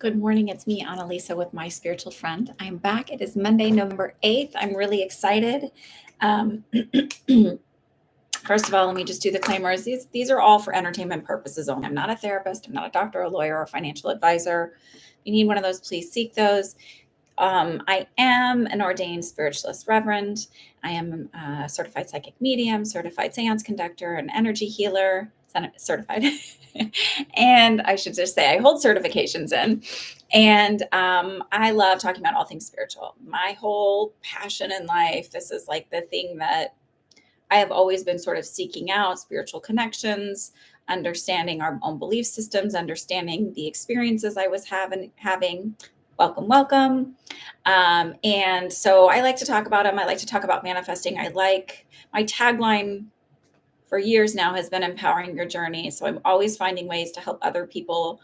Good morning. It's me, Annalisa, with my spiritual friend. I'm back. It is Monday, November 8th. I'm really excited. Um, First of all, let me just do the claimers. These are all for entertainment purposes only. I'm not a therapist. I'm not a doctor, a lawyer, or a financial advisor. If you need one of those, please seek those. I am an ordained spiritualist reverend. I am a certified psychic medium, certified seance conductor, an energy healer, certified. And I should just say I hold certifications in. And I love talking about all things spiritual. My whole passion in life, this is like the thing that I have always been sort of seeking out: spiritual connections, understanding our own belief systems, understanding the experiences I was having. Welcome, welcome. And so I like to talk about them. I like to talk about manifesting. My tagline for years now has been empowering your journey. So I'm always finding ways to help other people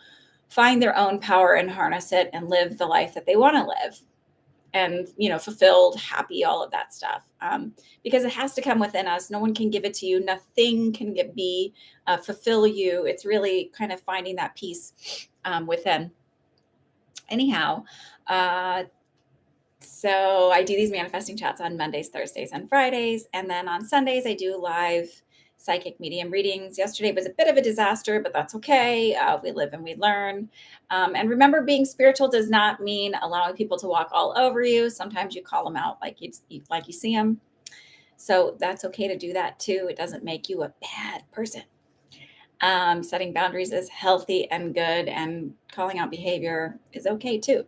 find their own power and harness it and live the life that they want to live, and fulfilled, happy, all of that stuff, because it has to come within us. No one can give it to you. Nothing can fulfill you. It's really kind of finding that peace within. Anyhow, so I do these manifesting chats on Mondays, Thursdays, and Fridays. And then on Sundays, I do live psychic medium readings. Yesterday was a bit of a disaster, but that's okay. We live and we learn. And remember, being spiritual does not mean allowing people to walk all over you. Sometimes you call them out like you see them. So that's okay to do that too. It doesn't make you a bad person. Setting boundaries is healthy and good, and calling out behavior is okay too.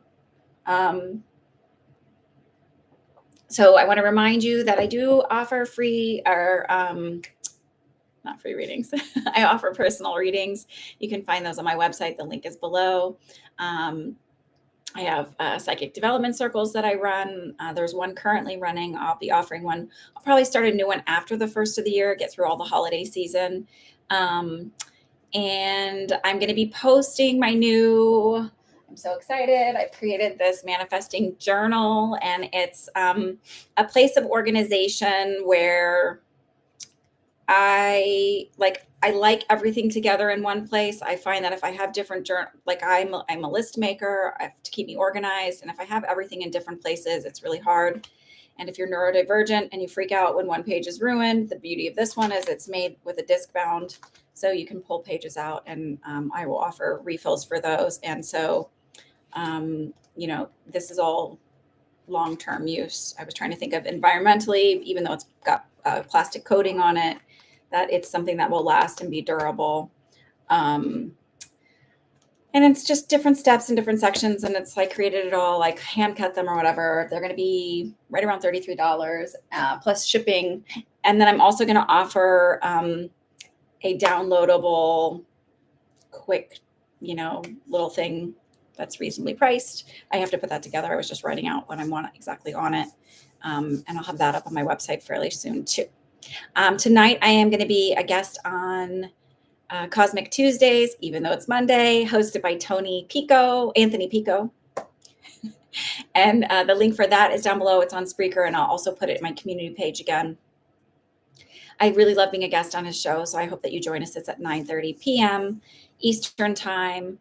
So I want to remind you that I do offer free or not free readings. I offer personal readings. You can find those on my website. The link is below. I have psychic development circles that I run. There's one currently running. I'll be offering one. I'll probably start a new one after the first of the year, get through all the holiday season. And I'm going to be posting my new... I'm so excited. I've created this manifesting journal, and it's a place of organization where I like everything together in one place. I find that if I have different like I'm a list maker, I have to keep me organized. And if I have everything in different places, it's really hard. And if you're neurodivergent and you freak out when one page is ruined, the beauty of this one is it's made with a disc bound, so you can pull pages out, and I will offer refills for those. And so, this is all long-term use. I was trying to think of environmentally, even though it's got plastic coating on it, that it's something that will last and be durable. And it's just different steps and different sections, and it's like created it all, like hand cut them or whatever. They're going to be right around $33 plus shipping. And then I'm also going to offer a downloadable, quick, little thing that's reasonably priced. I have to put that together. I was just writing out what I want exactly on it. And I'll have that up on my website fairly soon too. Tonight, I am going to be a guest on Cosmic Tuesdays, even though it's Monday, hosted by Anthony Picco. And the link for that is down below. It's on Spreaker, and I'll also put it in my community page again. I really love being a guest on his show, so I hope that you join us. It's at 9:30 p.m. Eastern Time.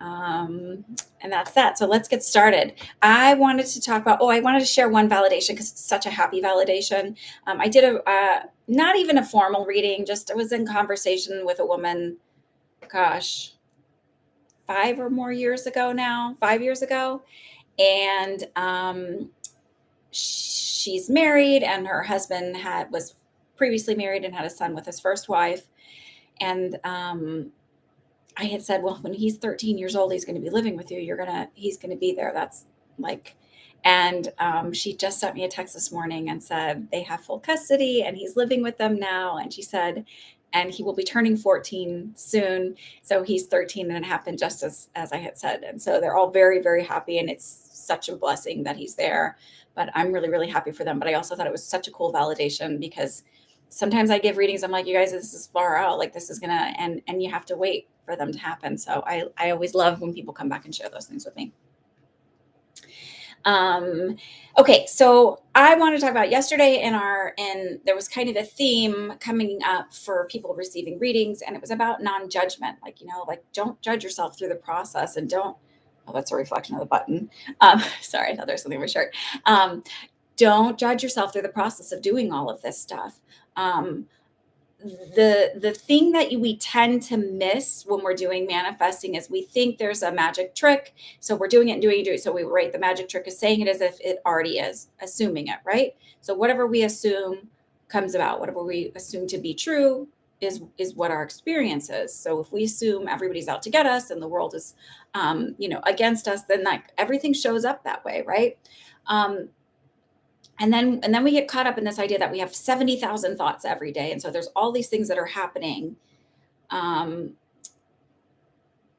And that's that. So let's get started. I wanted to share one validation because it's such a happy validation. I did not even a formal reading, just I was in conversation with a woman, 5 years ago. And she's married, and her husband was previously married and had a son with his first wife. And I had said, well, when he's 13 years old, he's going to be living with you. He's going to be there. That's like, and she just sent me a text this morning and said they have full custody and he's living with them now. And she said, and he will be turning 14 soon. So he's 13, and it happened just as I had said. And so they're all very, very happy. And it's such a blessing that he's there, but I'm really, really happy for them. But I also thought it was such a cool validation, because sometimes I give readings, I'm like, you guys, this is far out. Like, this is and you have to wait for them to happen. So I always love when people come back and share those things with me. Okay, so I want to talk about yesterday there was kind of a theme coming up for people receiving readings, and it was about non-judgment. Like, don't judge yourself through the process, and don't Oh, that's a reflection of the button. Sorry, I thought there was something in my shirt. Don't judge yourself through the process of doing all of this stuff. Um, the thing that we tend to miss when we're doing manifesting is we think there's a magic trick, so we're doing it and doing it, so we write the magic trick is saying it as if it already is, assuming it, right? So whatever we assume comes about. Whatever we assume to be true is what our experience is. So if we assume everybody's out to get us and the world is against us, then like everything shows up that way, right? um, and then we get caught up in this idea that we have 70,000 thoughts every day. And so there's all these things that are happening um,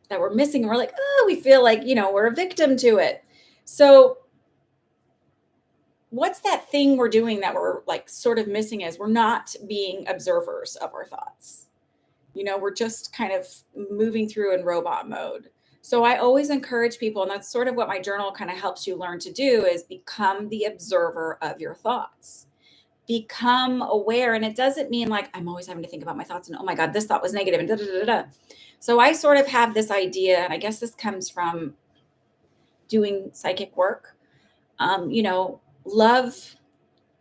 that we're missing. And we're like, oh, we feel like, we're a victim to it. So what's that thing we're doing that we're like sort of missing is we're not being observers of our thoughts. We're just kind of moving through in robot mode. So I always encourage people, and that's sort of what my journal kind of helps you learn to do, is become the observer of your thoughts. Become aware. And it doesn't mean like I'm always having to think about my thoughts and, oh my God, this thought was negative and da da da da. So I sort of have this idea, and I guess this comes from doing psychic work. Love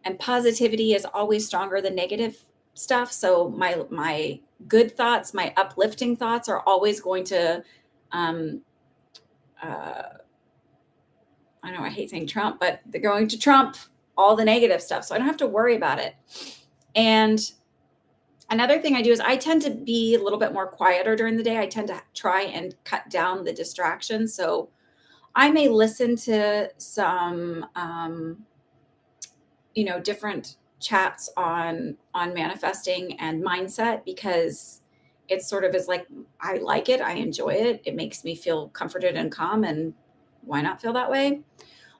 and positivity is always stronger than negative stuff. So my good thoughts, my uplifting thoughts are always going to um, I know I hate saying Trump, but they're going to trump all the negative stuff. So I don't have to worry about it. And another thing I do is I tend to be a little bit more quieter during the day. I tend to try and cut down the distractions. So I may listen to some, different chats on manifesting and mindset, because it sort of is like, I like it. I enjoy it. It makes me feel comforted and calm, and why not feel that way?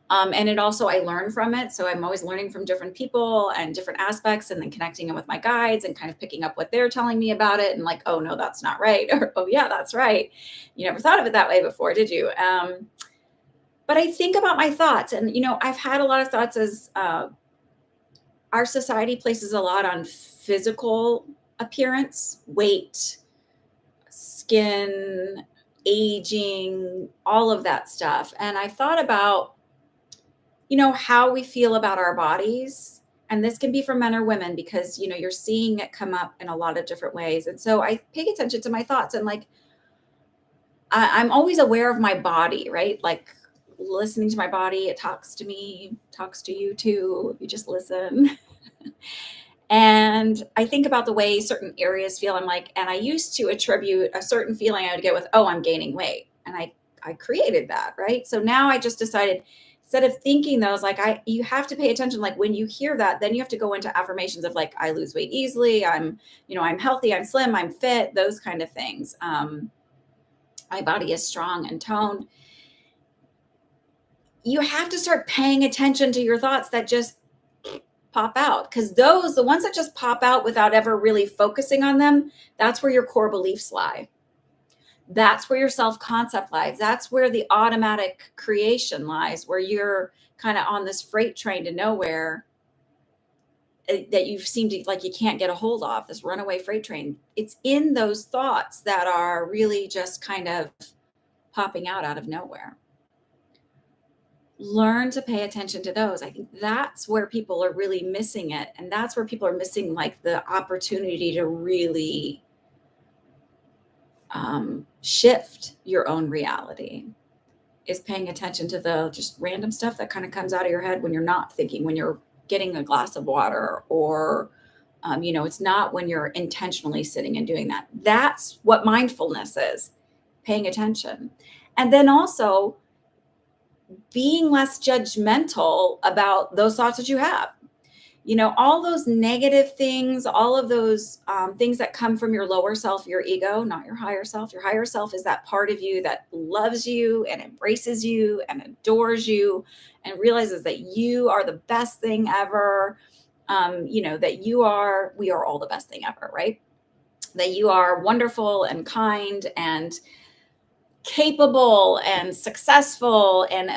And it also, I learn from it. So I'm always learning from different people and different aspects, and then connecting them with my guides and kind of picking up what they're telling me about it. And like, oh no, that's not right. Or, oh yeah, that's right. You never thought of it that way before, did you? But I think about my thoughts, and, I've had a lot of thoughts as our society places a lot on physical appearance, weight, skin, aging, all of that stuff. And I thought about, how we feel about our bodies. And this can be for men or women, because, you're seeing it come up in a lot of different ways. And so I pay attention to my thoughts, and like, I'm always aware of my body, right? Like listening to my body, it talks to me, talks to you too, if you just listen. And I think about the way certain areas feel. I'm like, and I used to attribute a certain feeling I would get with, oh, I'm gaining weight. And I created that, right? So now I just decided, instead of thinking those, like you have to pay attention. Like when you hear that, then you have to go into affirmations of like, I lose weight easily. I'm healthy, I'm slim, I'm fit, those kind of things. My body is strong and toned. You have to start paying attention to your thoughts that just pop out, because the ones that just pop out without ever really focusing on them, that's where your core beliefs lie. That's where your self-concept lies. That's where the automatic creation lies, where you're kind of on this freight train to nowhere that you seem to like you can't get a hold of, this runaway freight train. It's in those thoughts that are really just kind of popping out of nowhere. Learn to pay attention to those. I think that's where people are really missing it. And that's where people are missing like the opportunity to really shift your own reality, is paying attention to the just random stuff that kind of comes out of your head when you're not thinking, when you're getting a glass of water, or, it's not when you're intentionally sitting and doing that. That's what mindfulness is, paying attention. And then also being less judgmental about those thoughts that you have. All those negative things, all of those things that come from your lower self, your ego, not your higher self. Your higher self is that part of you that loves you and embraces you and adores you and realizes that you are the best thing ever. That we are all the best thing ever, right? That you are wonderful and kind and capable and successful and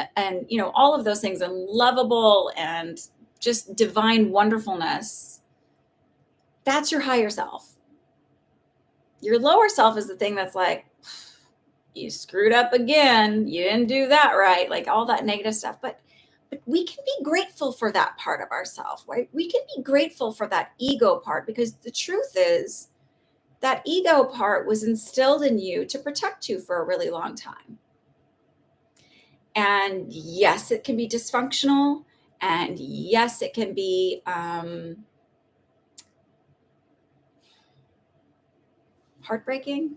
all of those things, and lovable and just divine wonderfulness. That's your higher self. Your lower self is the thing that's like, you screwed up again. You didn't do that right. Like all that negative stuff. But we can be grateful for that part of ourselves, right? We can be grateful for that ego part, because the truth is that ego part was instilled in you to protect you for a really long time. And yes, it can be dysfunctional. And yes, it can be heartbreaking.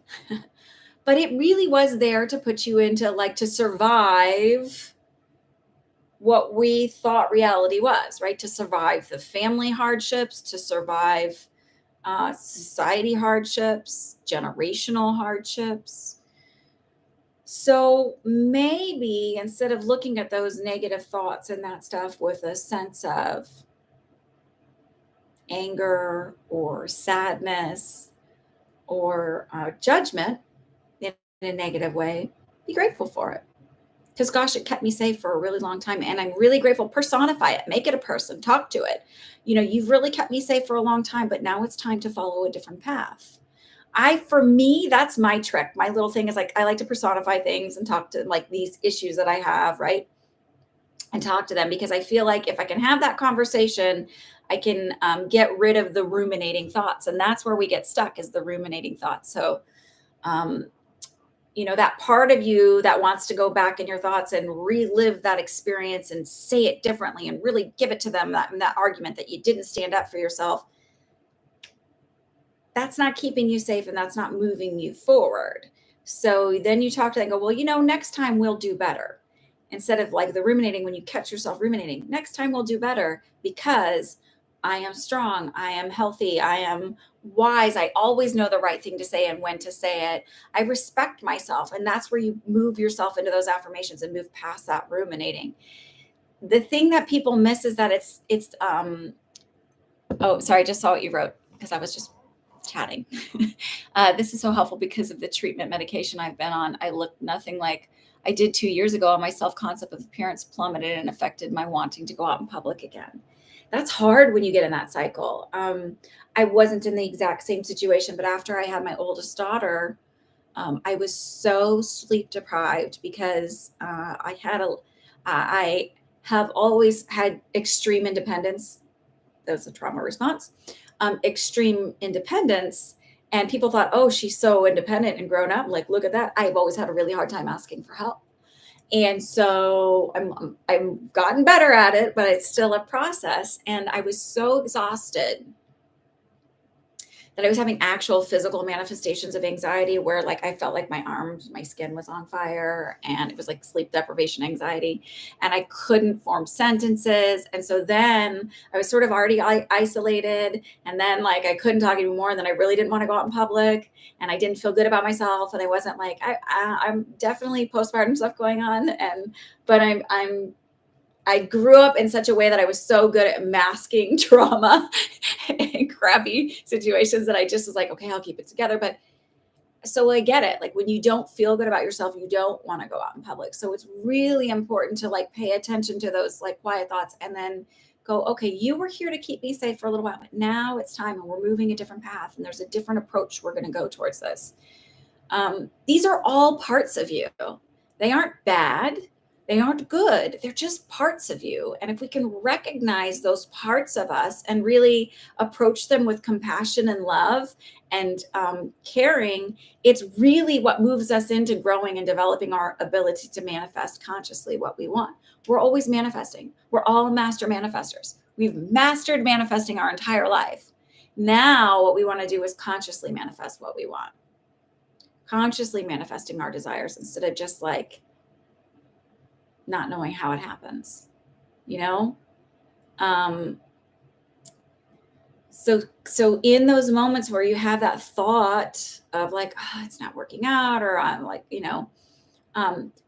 But it really was there to put you into, like, to survive what we thought reality was, right? To survive the family hardships, to survive society hardships, generational hardships. So maybe instead of looking at those negative thoughts and that stuff with a sense of anger or sadness or judgment in a negative way, be grateful for it. Because gosh, it kept me safe for a really long time. And I'm really grateful. Personify it, make it a person, talk to it. You've really kept me safe for a long time, but now it's time to follow a different path. For me, that's my trick. My little thing is, like, I like to personify things and talk to, like, these issues that I have, right? And talk to them, because I feel like if I can have that conversation, I can get rid of the ruminating thoughts. And that's where we get stuck, is the ruminating thoughts. So, um, that part of you that wants to go back in your thoughts and relive that experience and say it differently and really give it to them, that argument that you didn't stand up for yourself, that's not keeping you safe and that's not moving you forward. So then you talk to them and go, well, next time we'll do better. Instead of, like, the ruminating, when you catch yourself ruminating, next time we'll do better, because I am strong, I am healthy, I am wise, I always know the right thing to say and when to say it. I respect myself. And that's where you move yourself into those affirmations and move past that ruminating. The thing that people miss is that oh, sorry, I just saw what you wrote because I was just chatting. This is so helpful because of the treatment medication I've been on. I look nothing like I did 2 years ago, and my self-concept of appearance plummeted and affected my wanting to go out in public again. That's hard when you get in that cycle. I wasn't in the exact same situation, but after I had my oldest daughter, I was so sleep deprived because I have always had extreme independence. That was a trauma response. Extreme independence. And people thought, oh, she's so independent and grown up. Like, look at that. I've always had a really hard time asking for help. And so I'm gotten better at it, but it's still a process. And I was so exhausted that I was having actual physical manifestations of anxiety, where, like, I felt like my arms, my skin was on fire, and it was like sleep deprivation anxiety, and I couldn't form sentences. And so then I was sort of already isolated, and then, like, I couldn't talk anymore. And then I really didn't want to go out in public, and I didn't feel good about myself. And I wasn't like, I'm definitely postpartum stuff going on. But I grew up in such a way that I was so good at masking trauma and crappy situations that I just was like, okay, I'll keep it together. But so I get it. Like, when you don't feel good about yourself, you don't want to go out in public. So it's really important to, like, pay attention to those, like, quiet thoughts, and then go, okay, you were here to keep me safe for a little while, but now it's time, and we're moving a different path, and there's a different approach we're going to go towards this. These are all parts of you. They aren't bad. They aren't good. They're just parts of you. And if we can recognize those parts of us and really approach them with compassion and love and caring, it's really what moves us into growing and developing our ability to manifest consciously what we want. We're always manifesting. We're all master manifestors. We've mastered manifesting our entire life. Now, what we want to do is consciously manifest what we want. Consciously manifesting our desires instead of just, like, not knowing how it happens, So in those moments where you have that thought of, like, oh, it's not working out, or I'm like,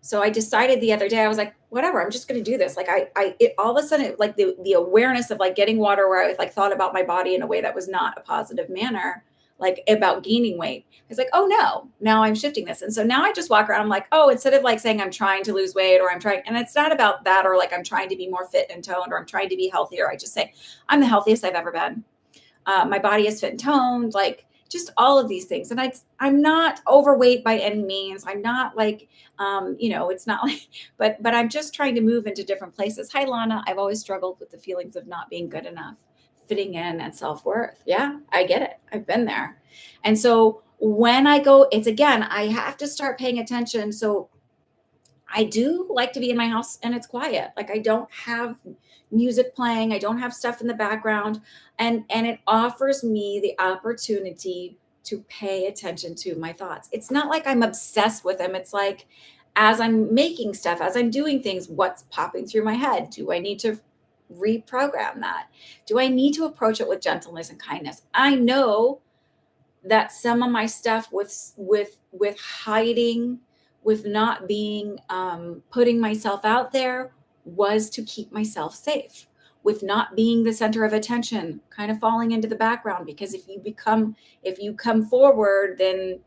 so I decided the other day, I was like, whatever, I'm just going to do this. Like, it all of a sudden, like, the awareness of, like, getting water, where I, like, thought about my body in a way that was not a positive manner, like, about gaining weight. It's like, oh no, now I'm shifting this. And so now I just walk around, I'm like, oh, instead of, like, saying I'm trying to lose weight, or I'm trying, and it's not about that, or, like, I'm trying to be more fit and toned, or I'm trying to be healthier. I just say, I'm the healthiest I've ever been. My body is fit and toned. Like, just all of these things. And I'm not overweight by any means. I'm not like, it's not like, but I'm just trying to move into different places. Hi, Lana. I've always struggled with the feelings of not being good enough, fitting in, and self-worth. Yeah, I get it. I've been there. And so when I go, it's again, I have to start paying attention. So I do like to be in my house and it's quiet. Like I don't have music playing. I don't have stuff in the background. And it offers me the opportunity to pay attention to my thoughts. It's not like I'm obsessed with them. It's like as I'm making stuff, as I'm doing things, what's popping through my head? Do I need to reprogram that? Do I need to approach it with gentleness and kindness? I know that some of my stuff with hiding, with not being putting myself out there, was to keep myself safe, with not being the center of attention, kind of falling into the background, because if you come forward, then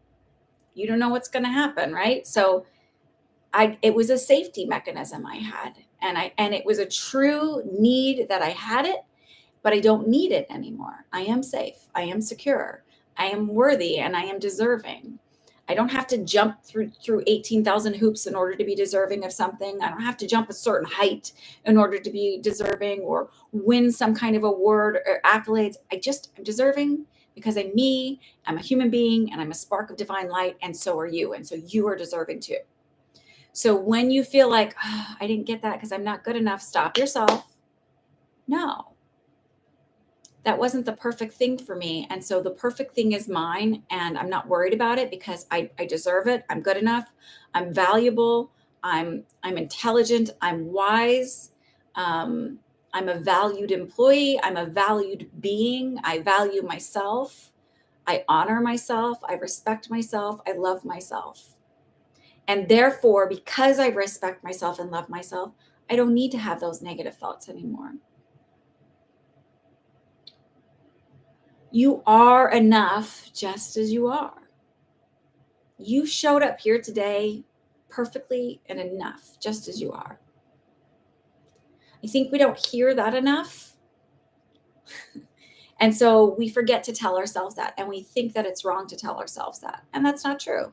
you don't know what's going to happen, right? So it was a safety mechanism I had, and it was a true need that I had it, but I don't need it anymore. I am safe. I am secure. I am worthy, and I am deserving. I don't have to jump through 18,000 hoops in order to be deserving of something. I don't have to jump a certain height in order to be deserving or win some kind of award or accolades. I'm deserving because I'm me. I'm a human being, and I'm a spark of divine light, and so are you. And so you are deserving too. So when you feel like, oh, I didn't get that because I'm not good enough, stop yourself. No, that wasn't the perfect thing for me. And so the perfect thing is mine, and I'm not worried about it because I deserve it. I'm good enough. I'm valuable. I'm intelligent. I'm wise. I'm a valued employee. I'm a valued being. I value myself. I honor myself. I respect myself. I love myself. And therefore, because I respect myself and love myself, I don't need to have those negative thoughts anymore. You are enough just as you are. You showed up here today perfectly and enough just as you are. I think we don't hear that enough. And so we forget to tell ourselves that, and we think that it's wrong to tell ourselves that. And that's not true.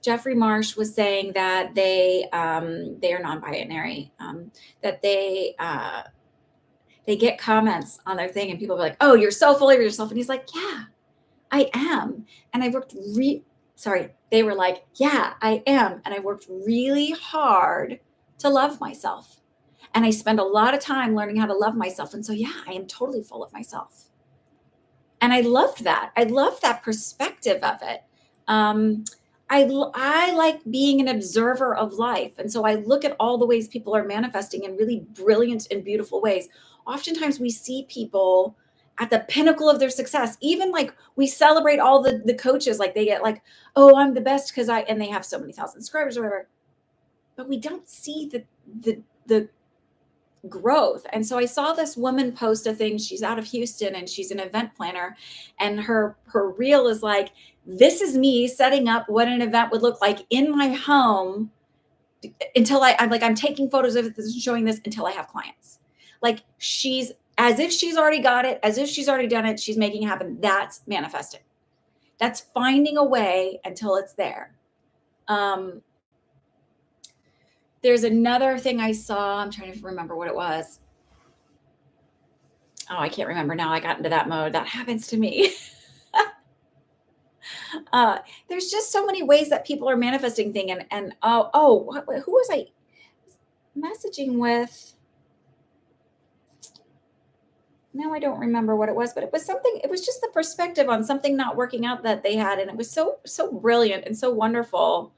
Jeffrey Marsh was saying that they are non-binary, that they get comments on their thing and people are like, oh, you're so full of yourself. And he's like, yeah, I am. And I worked they were like, yeah, I am. And I worked really hard to love myself. And I spend a lot of time learning how to love myself. And so, yeah, I am totally full of myself. And I loved that. I loved that perspective of it. I like being an observer of life. And so I look at all the ways people are manifesting in really brilliant and beautiful ways. Oftentimes we see people at the pinnacle of their success. Even like we celebrate all the coaches, like they get like, oh, I'm the best because and they have so many thousand subscribers or whatever. But we don't see the growth. And so I saw this woman post a thing. She's out of Houston and she's an event planner, and her reel is like, this is me setting up what an event would look like in my home until I'm taking photos of this and showing this until I have clients. Like she's as if she's already got it, as if she's already done it. She's making it happen. That's manifesting. That's finding a way until it's there. There's another thing I saw. I'm trying to remember what it was. Oh, I can't remember now. I got into that mode. That happens to me. There's just so many ways that people are manifesting things. And who was I messaging with? Now I don't remember what it was, but it was something. It was just the perspective on something not working out that they had, and it was so brilliant and so wonderful.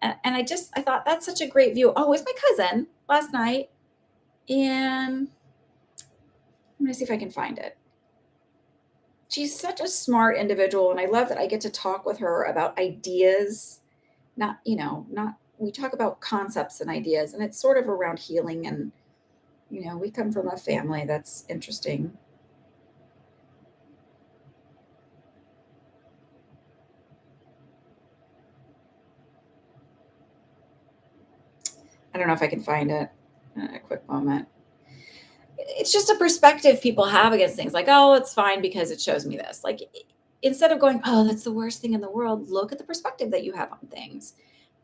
And I thought that's such a great view. Oh, it was my cousin last night, and I'm gonna see if I can find it. She's such a smart individual, and I love that I get to talk with her about ideas. Not we talk about concepts and ideas, and it's sort of around healing, and we come from a family that's interesting. I don't know if I can find it. A quick moment. it's just a perspective people have against things like, oh, it's fine because it shows me this. Like, instead of going, oh, that's the worst thing in the world, look at the perspective that you have on things.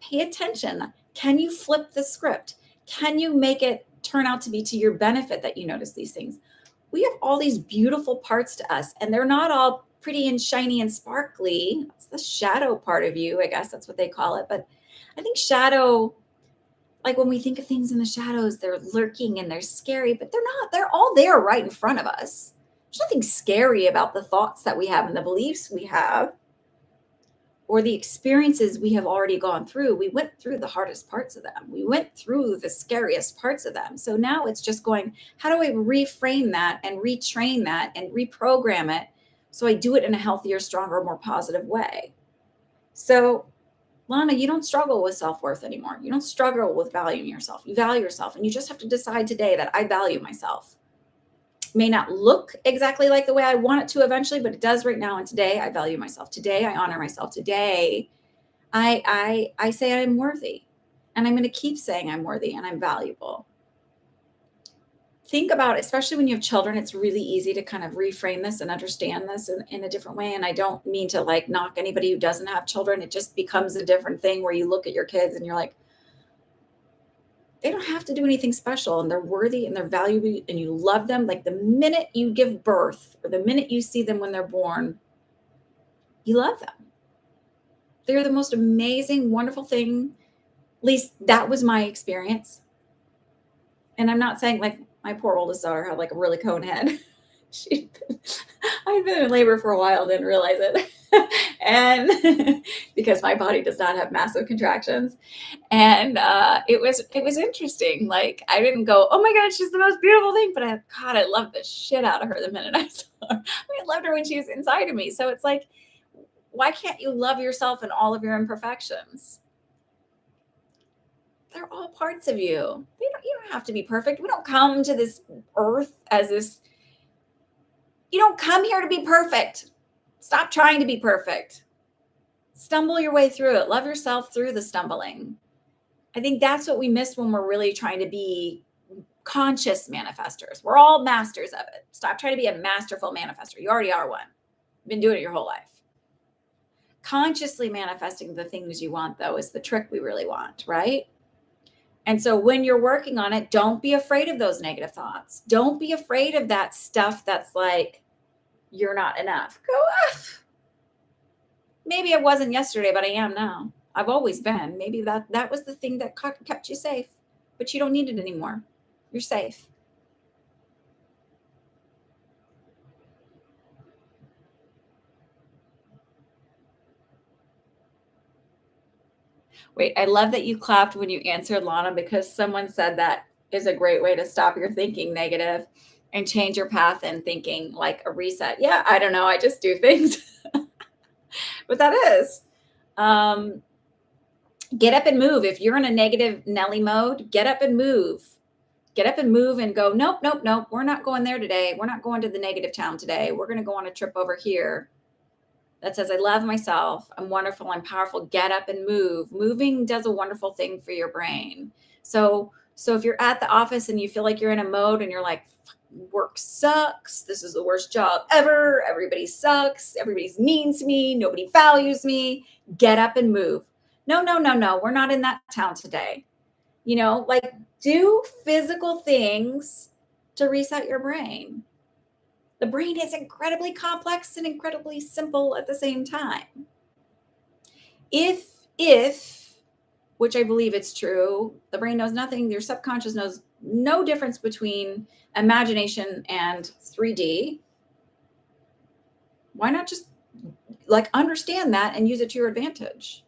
Pay attention. Can you flip the script? Can you make it turn out to be to your benefit that you notice these things? We have all these beautiful parts to us, and they're not all pretty and shiny and sparkly. It's the shadow part of you, I guess that's what they call it. But I think shadow, like when we think of things in the shadows, they're lurking and they're scary, but they're not. They're all there right in front of us. There's nothing scary about the thoughts that we have and the beliefs we have or the experiences we have already gone through. We went through the hardest parts of them. We went through the scariest parts of them. So now it's just going, how do I reframe that and retrain that and reprogram it so I do it in a healthier, stronger, more positive way? So Lana, you don't struggle with self-worth anymore. You don't struggle with valuing yourself. You value yourself. And you just have to decide today that I value myself. It may not look exactly like the way I want it to eventually, but it does right now. And today I value myself. Today I honor myself. Today I say I'm worthy. And I'm going to keep saying I'm worthy and I'm valuable. Think about, especially when you have children, it's really easy to kind of reframe this and understand this in a different way. And I don't mean to like knock anybody who doesn't have children. It just becomes a different thing where you look at your kids and you're like, they don't have to do anything special and they're worthy and they're valuable and you love them. Like the minute you give birth or the minute you see them when they're born, you love them. They're the most amazing, wonderful thing. At least that was my experience. And I'm not saying like my poor oldest daughter had like a really cone head. I'd been in labor for a while, didn't realize it. And because my body does not have massive contractions. And it was interesting. Like I didn't go, oh my God, she's the most beautiful thing. But I loved the shit out of her the minute I saw her. I mean, I loved her when she was inside of me. So it's like, why can't you love yourself and all of your imperfections? They're all parts of you. You don't have to be perfect. We don't come to this earth as this. You don't come here to be perfect. Stop trying to be perfect. Stumble your way through it. Love yourself through the stumbling. I think that's what we miss when we're really trying to be conscious manifestors. We're all masters of it. Stop trying to be a masterful manifestor. You already are one. You've been doing it your whole life. Consciously manifesting the things you want, though, is the trick we really want, right? And so when you're working on it, don't be afraid of those negative thoughts. Don't be afraid of that stuff that's like, you're not enough. Go off. Maybe I wasn't yesterday, but I am now. I've always been. Maybe that was the thing that kept you safe, but you don't need it anymore. You're safe. Wait, I love that you clapped when you answered, Lana, because someone said that is a great way to stop your thinking negative and change your path and thinking, like a reset. Yeah, I don't know. I just do things. But that is. Get up and move. If you're in a negative Nelly mode, get up and move. Get up and move and go, nope, nope, nope. We're not going there today. We're not going to the negative town today. We're going to go on a trip over here that says, I love myself. I'm wonderful. I'm powerful. Get up and move. Moving does a wonderful thing for your brain. So if you're at the office and you feel like you're in a mode and you're like, work sucks. This is the worst job ever. Everybody sucks. Everybody's mean to me. Nobody values me. Get up and move. No. We're not in that town today. Like do physical things to reset your brain. The brain is incredibly complex and incredibly simple at the same time. If, which I believe it's true, the brain knows nothing, your subconscious knows no difference between imagination and 3D, why not just like understand that and use it to your advantage?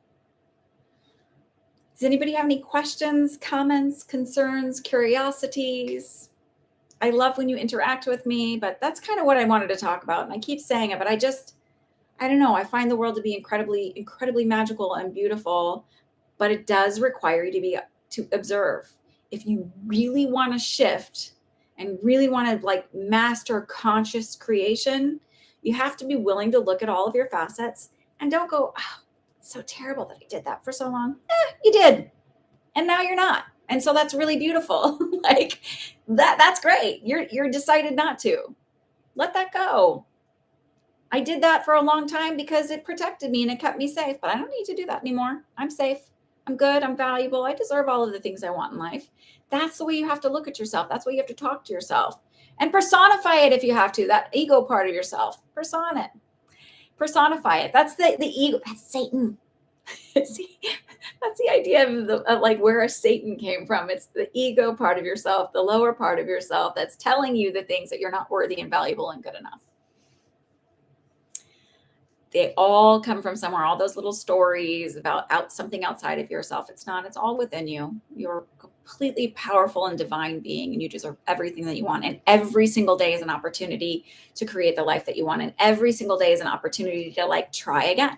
Does anybody have any questions, comments, concerns, curiosities? I love when you interact with me, but that's kind of what I wanted to talk about. And I keep saying it, but I don't know. I find the world to be incredibly, incredibly magical and beautiful, but it does require you to observe. If you really want to shift and really want to like master conscious creation, you have to be willing to look at all of your facets and don't go, oh, it's so terrible that I did that for so long. You did. And now you're not. And so that's really beautiful. Like that's great. You're decided not to. Let that go. I did that for a long time because it protected me and it kept me safe, but I don't need to do that anymore. I'm safe. I'm good. I'm valuable. I deserve all of the things I want in life. That's the way you have to look at yourself. That's why you have to talk to yourself and personify it if you have to. That ego part of yourself, personify it. That's the ego. That's Satan. See, that's the idea of like where a Satan came from. It's the ego part of yourself, the lower part of yourself that's telling you the things that you're not worthy and valuable and good enough. They all come from somewhere. All those little stories about something outside of yourself. It's not, it's all within you. You're a completely powerful and divine being, and you deserve everything that you want. And every single day is an opportunity to create the life that you want. And every single day is an opportunity to like try again.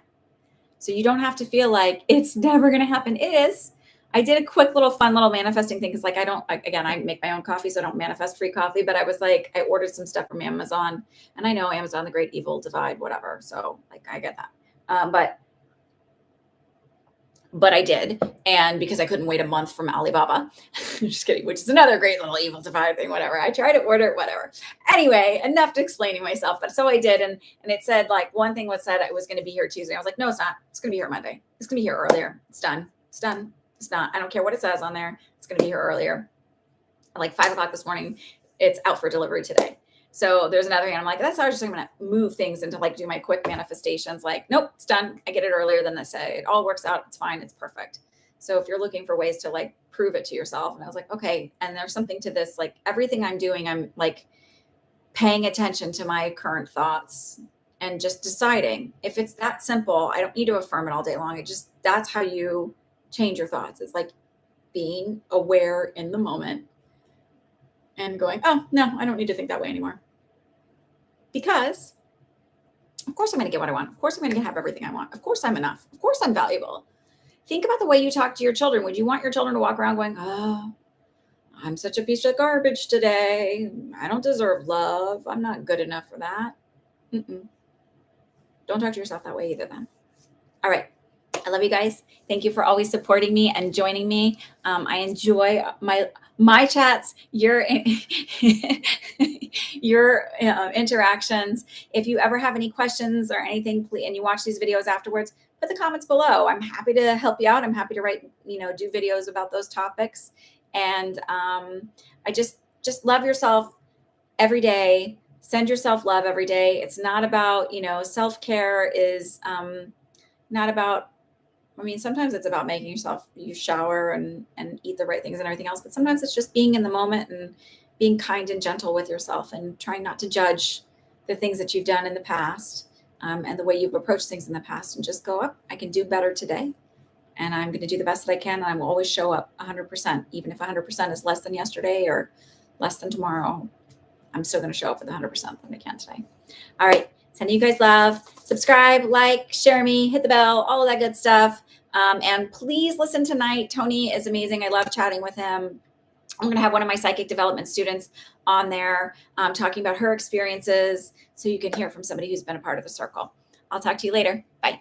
So you don't have to feel like it's never going to happen. It is. I did a quick little fun little manifesting thing because like I make my own coffee, so I don't manifest free coffee. But I was like, I ordered some stuff from Amazon, and I know Amazon, the great evil divide, whatever. So like I get that. But I did, and because I couldn't wait a month from Alibaba, just kidding, which is another great little evil divide thing, whatever. I tried to order it, whatever. Anyway, enough to explaining myself, but so I did, and it said like one thing was said it was going to be here Tuesday. I was like, no, it's not. It's going to be here Monday. It's going to be here earlier. It's done. It's done. It's not. I don't care what it says on there. It's going to be here earlier. At like 5:00 this morning, it's out for delivery today. So there's another thing. I'm like, that's how I was just going to move things into like do my quick manifestations. Like, nope, it's done. I get it earlier than they say. It all works out. It's fine. It's perfect. So if you're looking for ways to like prove it to yourself, and I was like, okay. And there's something to this, like everything I'm doing, I'm like paying attention to my current thoughts and just deciding if it's that simple. I don't need to affirm it all day long. That's how you change your thoughts. It's like being aware in the moment and going, oh, no, I don't need to think that way anymore. Because, of course, I'm going to get what I want. Of course, I'm going to have everything I want. Of course, I'm enough. Of course, I'm valuable. Think about the way you talk to your children. Would you want your children to walk around going, oh, I'm such a piece of garbage today. I don't deserve love. I'm not good enough for that. Mm-mm. Don't talk to yourself that way either then. All right. I love you guys. Thank you for always supporting me and joining me. I enjoy my chats, your interactions. If you ever have any questions or anything, please, and you watch these videos afterwards, put the comments below. I'm happy to help you out. I'm happy to write, do videos about those topics. And I just love yourself every day. Send yourself love every day. It's not about, self-care is not about, sometimes it's about making you shower and eat the right things and everything else. But sometimes it's just being in the moment and being kind and gentle with yourself and trying not to judge the things that you've done in the past and the way you've approached things in the past, and just go up. I can do better today, and I'm going to do the best that I can. And I will always show up 100%, even if 100% is less than yesterday or less than tomorrow. I'm still going to show up with 100% that I can today. All right. Sending you guys love. Subscribe, like, share me, hit the bell, all of that good stuff. And please listen tonight. Tony is amazing. I love chatting with him. I'm going to have one of my psychic development students on there talking about her experiences so you can hear from somebody who's been a part of the circle. I'll talk to you later. Bye.